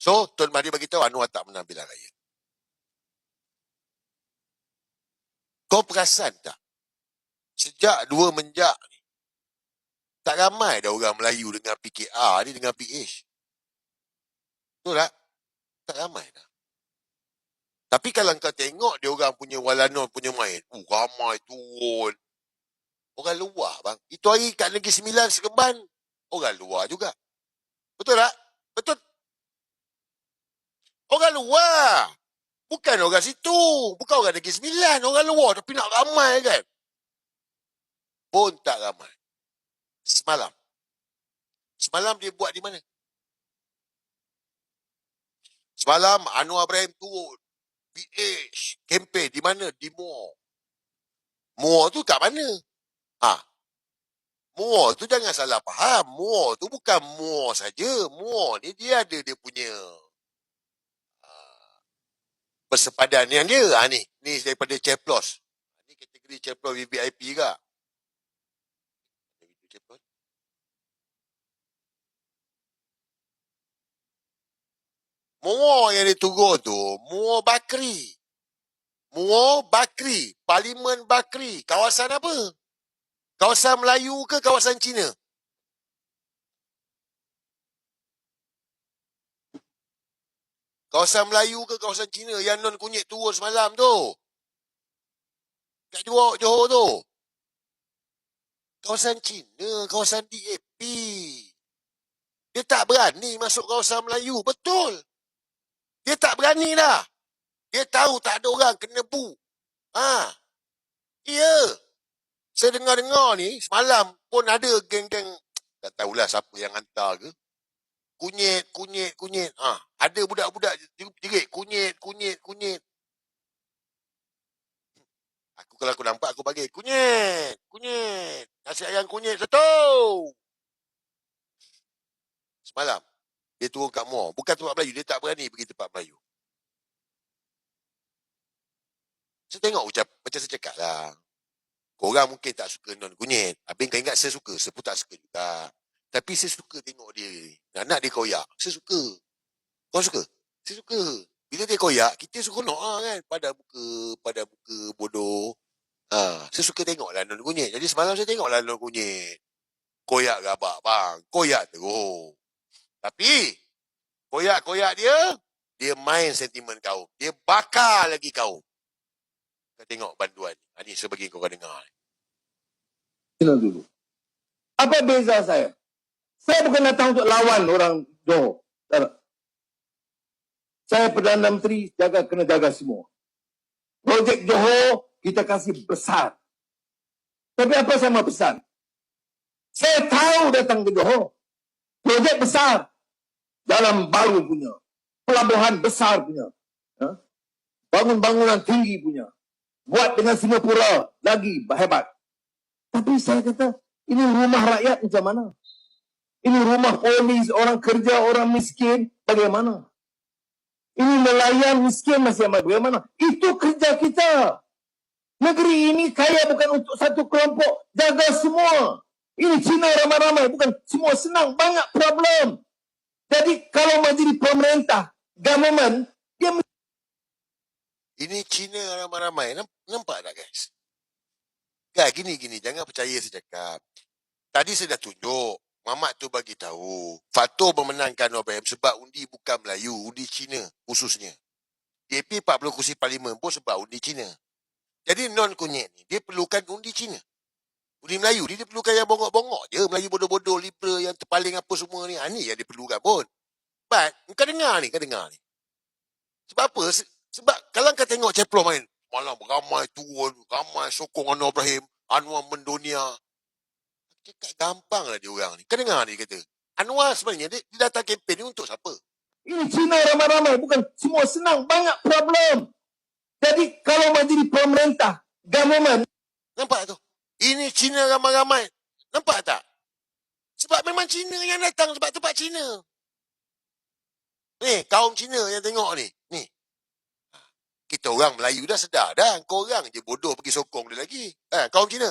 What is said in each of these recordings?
So, Tun Mahathir bagi tahu Anwar tak menang pilihan raya. Kau perasan tak? Sejak dua menjak ni, tak ramai dah orang Melayu dengan PKR ni dengan PH. Betul tak? Tak ramai dah. Tapi kalau kau tengok dia orang punya walanon punya main, ramai turun. Orang luar bang. Itu hari kat Negeri Sembilan Seremban, orang luar juga. Betul tak? Betul. Orang luar. Bukan orang situ. Bukan orang Negeri Sembilan. Orang luar. Tapi nak ramai kan? Pun tak ramai. Semalam. Semalam dia buat di mana? Semalam Anwar Ibrahim turun. PH. Kempen di mana? Di Muar. Muar tu kat mana? Muar tu jangan salah faham. Muar tu bukan Muar saja. Muar ni dia ada dia punya persepadan yang dia. Ni daripada Ceplos. Ni kategori Ceplos VVIP ke? Muar yang dia turun tu, Muar Bakri. Muar Bakri. Parlimen Bakri. Kawasan apa? Kawasan Melayu ke kawasan Cina? Kawasan Melayu ke kawasan Cina yang non kunyit turun semalam tu? Kat Johor tu. Kawasan Cina, kawasan DAP. Dia tak berani masuk kawasan Melayu. Betul. Dia tak berani dah. Dia tahu tak ada orang kena bu. Ya. Saya dengar-dengar ni, semalam pun ada geng-geng, tak tahulah siapa yang hantar ke. Kunyit. Ada budak-budak jerit, kunyit. Kalau aku nampak, aku bagi, kunyit. Nasi ayam kunyit, satu. Semalam, dia turun kat Muar. Bukan tempat Melayu, dia tak berani pergi tempat Melayu. Saya tengok macam saya cakap lah. Korang mungkin tak suka non kunyit. Habis kau ingat saya suka. Saya pun tak suka juga. Tapi saya suka tengok dia. Nak dia koyak. Saya suka. Kau suka? Saya suka. Bila dia koyak, kita seronok kan. Pada muka bodoh. Saya suka tengok lah non kunyit. Jadi semalam saya tengok lah non kunyit. Koyak gabak bang. Koyak teruk. Tapi, koyak-koyak dia main sentimen kaum. Dia bakar lagi kaum. Kau tengok banduan. Ni saya bagi kau dengar. Dulu. Apa beza saya? Saya bukan datang untuk lawan orang Johor. Saya Perdana Menteri kena jaga semua. Projek Johor kita kasih besar. Tapi apa saya mau pesan? Saya tahu datang ke Johor. Projek besar. Jalan baru punya. Pelabuhan besar punya. Bangun-bangunan tinggi punya. Buat dengan Singapura lagi hebat. Tapi saya kata, ini rumah rakyat macam mana? Ini rumah polis, orang kerja, orang miskin, bagaimana? Ini nelayan miskin masih bagaimana? Itu kerja kita. Negeri ini kaya bukan untuk satu kelompok, jaga semua. Ini Cina ramai-ramai, bukan semua senang, banyak problem. Jadi kalau menjadi pemerintah, government, dia ini Cina ramai-ramai. Nampak tak guys? Gini. Jangan percaya saya cakap. Tadi saya dah tunjuk. Mamat tu bagi tahu. Fatur memenangkan Nobel sebab undi bukan Melayu. Undi Cina khususnya. DAP 40 kursi parlimen pun sebab undi Cina. Jadi non-kunyit ni, dia perlukan undi Cina. Undi Melayu dia perlukan yang bongok-bongok je. Melayu bodoh-bodoh, liberal yang terpaling apa semua ni. Ni yang dia perlukan pun. But, kau dengar ni. Sebab apa? Sebab kalau kau tengok Ceplos main, malam ramai turun, ramai sokong Anwar Ibrahim, Anwar mendunia. Cakap gampang lah dia orang ni. Kau dengar ni kata. Anwar sebenarnya dia datang kempen ni untuk siapa? Ini Cina ramai-ramai, bukan semua senang, banyak problem. Jadi kalau menjadi pemerintah, government. Nampak tu? Ini Cina ramai-ramai. Nampak tak? Sebab memang Cina yang datang sebab tempat Cina. Ni, kaum Cina yang tengok ni. Ni. Kita orang Melayu dah sedar dah. Korang je bodoh pergi sokong dia lagi. Kaum Cina.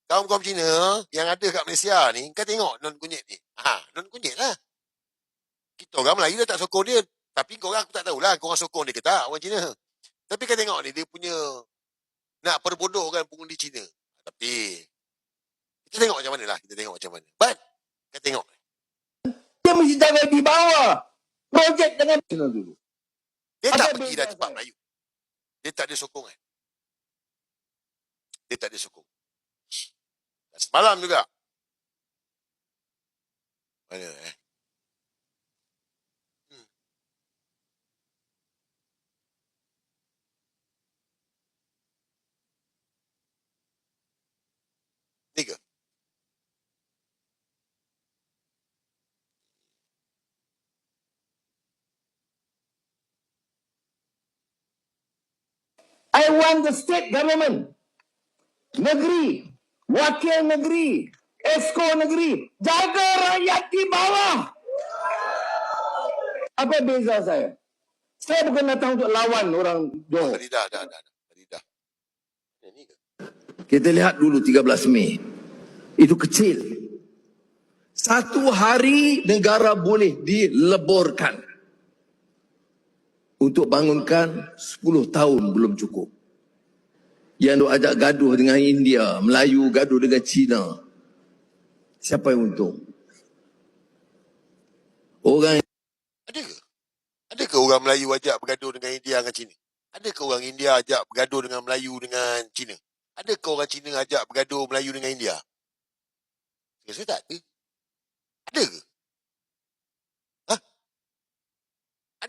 Kaum Cina yang ada kat Malaysia ni, kau tengok non kunyit ni. Non kunyit lah. Kita orang Melayu dah tak sokong dia. Tapi korang aku tak tahulah korang sokong dia ke tak, orang Cina. Tapi kan tengok ni, dia punya nak perbodohkan pengundi Cina. Tapi kita tengok macam mana lah. Kita tengok macam mana. But kita tengok. Dia mesti jaga di bawah. Projek dengan dulu. Dia Apa tak pergi beza dah tempat saya? Melayu. Dia tak ada sokongan. Dia tak ada sokong. Dan semalam juga. Mana Ni ke? I want the state government, negeri, wakil negeri, esko negeri, jaga rakyat di bawah. Apa beza saya? Saya bukan datang untuk lawan orang Johor. Tadi dah. Tadi dah. Ni ke? Kita lihat dulu 13 Mei. Itu kecil. Satu hari negara boleh dileburkan. Untuk bangunkan 10 tahun belum cukup. Yang duk ajak gaduh dengan India, Melayu gaduh dengan Cina. Siapa yang untung? Orang Ada ke? Ada ke orang Melayu ajak bergaduh dengan India dengan Cina? Ada ke orang India ajak bergaduh dengan Melayu dengan Cina? Ada ke orang Cina ajak bergaduh Melayu dengan India? Saya tak ada. Ada ke? Ha?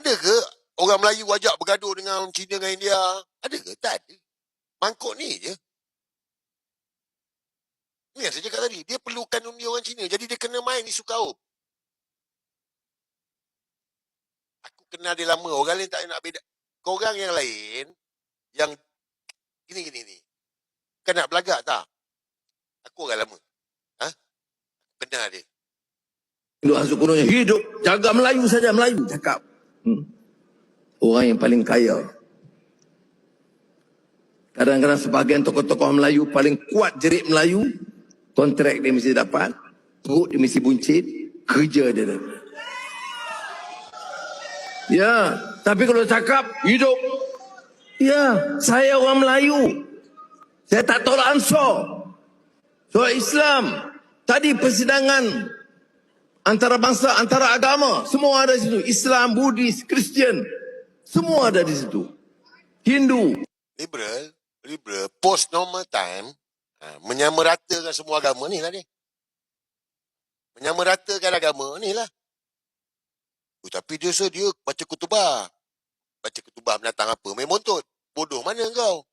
Ada ke orang Melayu ajak bergaduh dengan Cina dengan India? Ada ke? Tak ada. Mangkuk ni je. Ni yang saya cakap tadi. Dia perlukan undi orang Cina. Jadi dia kena main isu kaum. Aku kenal dia lama. Orang lain tak nak beda. Korang yang lain, yang gini ni. Kan nak belagak tak? Aku orang lama. Ha? Kenal dia. hidup hasut kononnya hidup jaga Melayu saja, Melayu cakap. Orang yang paling kaya. Kadang-kadang sebahagian tokoh-tokoh Melayu paling kuat jerit Melayu, kontrak dia mesti dapat, perut dia mesti buncit, kerja dia dapat. Ya, tapi kalau cakap hidup, ya, saya orang Melayu. Saya tak tolak Ansor. Soal Islam. Tadi persidangan antara bangsa, antara agama, semua ada di situ. Islam, Buddhis, Kristian, semua ada di situ. Hindu. Liberal, post normal time, menyamaratakan semua agama ni lah ni. Menyamaratakan agama ni lah. Tapi dia baca kutubah. Baca kutubah menatang apa? Main montut. Bodoh mana kau?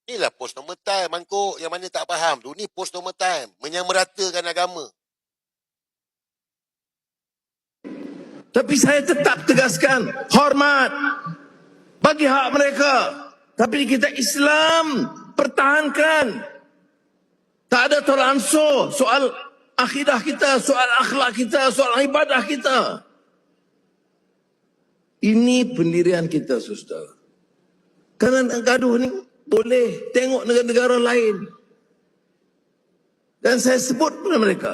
Inilah post normal time, mangkuk. Yang mana tak faham tu. Ni post normal time. Menyamaratakan agama. Tapi saya tetap tegaskan, hormat bagi hak mereka. Tapi kita Islam pertahankan. Tak ada tolak ansur soal akidah kita, soal akhlak kita, soal ibadah kita. Ini pendirian kita, saudara. Kerana gaduh ni boleh tengok negara-negara lain. Dan saya sebut kepada mereka.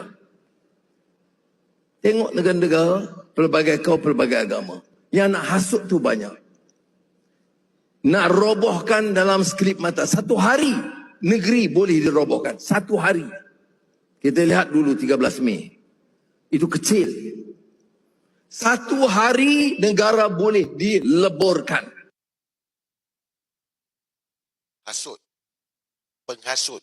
Tengok negara-negara, pelbagai kaum, pelbagai agama. Yang nak hasut tu banyak. Nak robohkan dalam sekelip mata. Satu hari negeri boleh dirobohkan. Satu hari. Kita lihat dulu 13 Mei. Itu kecil. Satu hari negara boleh dileburkan. Hasut. Penghasut.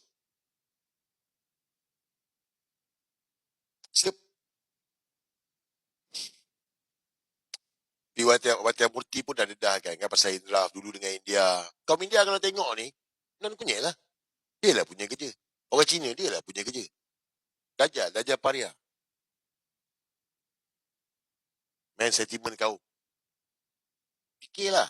Di Watian Murti pun dah dedah kan pasal draft dulu dengan India. Kaum India kalau tengok ni, non kunyit lah. Dia lah punya kerja. Orang Cina dia lah punya kerja. Dajjal paria. Main sentimen kau. Fikirlah.